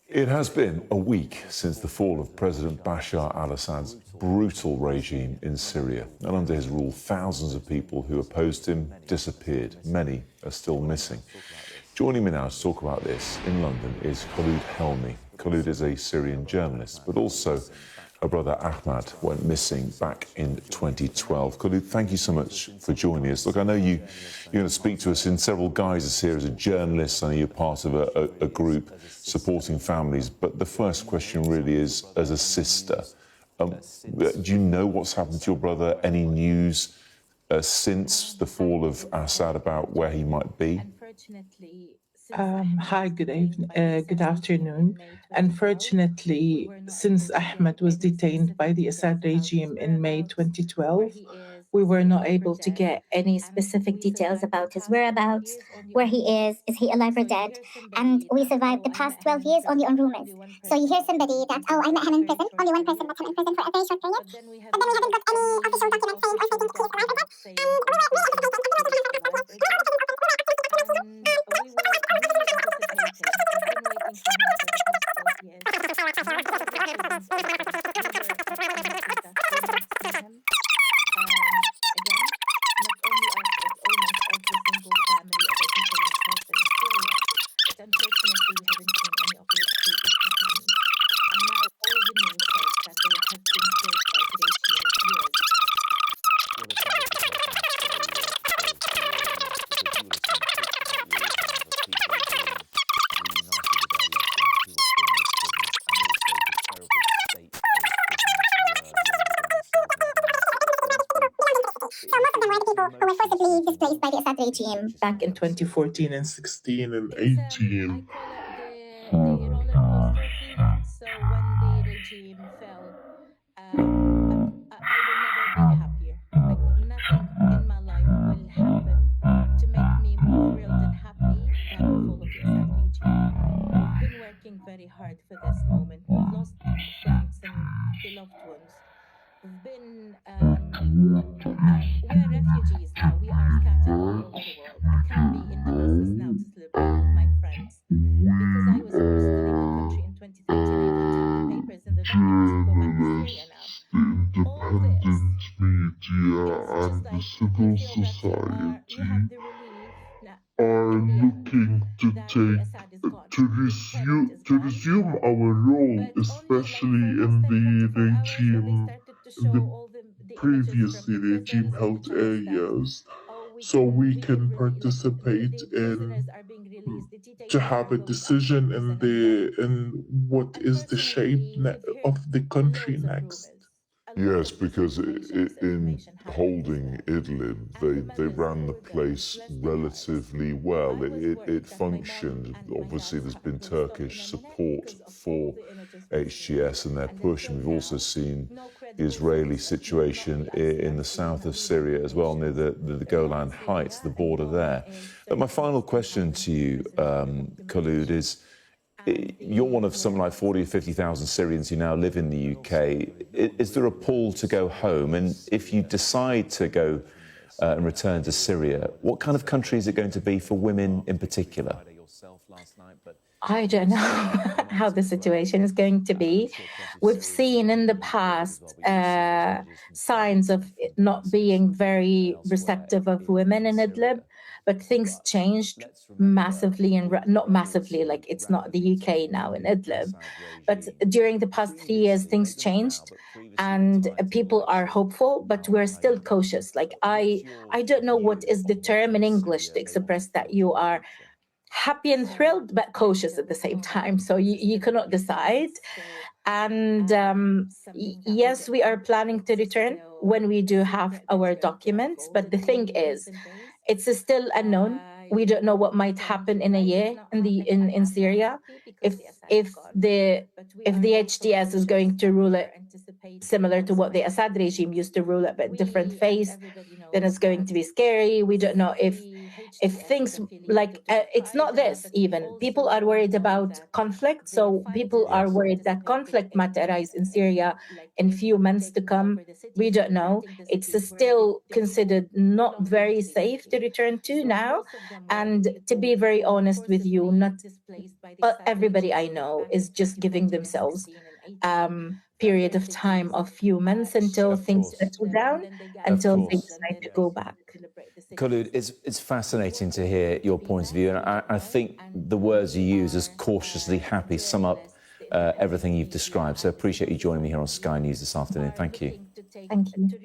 It has been a week since the fall of President Bashar al-Assad's brutal regime in Syria. And under his rule, thousands of people who opposed him disappeared. Many are still missing. Joining me now to talk about this in London is Kholoud Helmi. Kholoud is a Syrian journalist, but also her brother Ahmad went missing back in 2012. Kholoud, thank you so much for joining us. Look, I know you're going to speak to us in several guises here as a journalist. I know you're part of a group supporting families. But the first question really is, as a sister, do you know what's happened to your brother? Any news since the fall of Assad about where he might be? Hi, good afternoon. Unfortunately, since Ahmed was detained by the Assad regime in May 2012, we were not able to get any specific details about his whereabouts, where he is he alive or dead? And we survived the past 12 years only on rumors. So you hear somebody that, oh, I met him in prison, only one person met him in prison for a very short period, and then we haven't got any official document saying or stating he's alive or dead. And we displaced by the Assad regime back in 2014 and 16 and 18. So when the regime fell, I will never be happier. Like nothing in my life will happen to make me more thrilled and happy than the fall of the Assad regime. We've been working very hard for this moment. We've lost friends and beloved ones. We've been, we're refugees now. We are scattered all over the world. I can't be in the buses now to celebrate with my friends because I was forced to leave the country in 2013. I don't have the papers and the documents to go back to Syria now. Independent media and the civil society are looking to resume our role, especially in the previously regime-held areas, so we can participate in to have a decision in what is the shape of the country next. Yes, because in holding Idlib, they ran the place relatively well. It functioned. Obviously, there's been Turkish support for HGS and their push, and we've also seen the Israeli situation in the south of Syria as well, near the Golan Heights, the border there. But my final question to you, Kholoud, is you're one of something like 40 or 50,000 Syrians who now live in the UK. Is there a pull to go home? And if you decide to go and return to Syria, what kind of country is it going to be for women in particular? I don't know how the situation is going to be. We've seen in the past signs of it not being very receptive of women in Idlib, but things changed massively, and not massively, like it's not the UK now in Idlib, but during the past 3 years, things changed and people are hopeful, but we're still cautious. Like I don't know what is the term in English to express that you are happy and thrilled, but cautious at the same time. So you cannot decide. And yes, we are planning to return when we do have our documents. But the thing is, it's still unknown. We don't know what might happen in a year in Syria. If the HTS is going to rule it similar to what the Assad regime used to rule it, but different face, then it's going to be scary. We don't know if if things like, it's not this even. People are worried about conflict. So people are worried that conflict might arise in Syria in few months to come. We don't know. It's still considered not very safe to return to now. And to be very honest with you, not everybody I know is just giving themselves period of time of few months until things settle down, until they decide to go back. Kholoud, it's fascinating to hear your point of view, and I think the words you use as cautiously happy sum up everything you've described. So I appreciate you joining me here on Sky News this afternoon. Thank you. Thank you.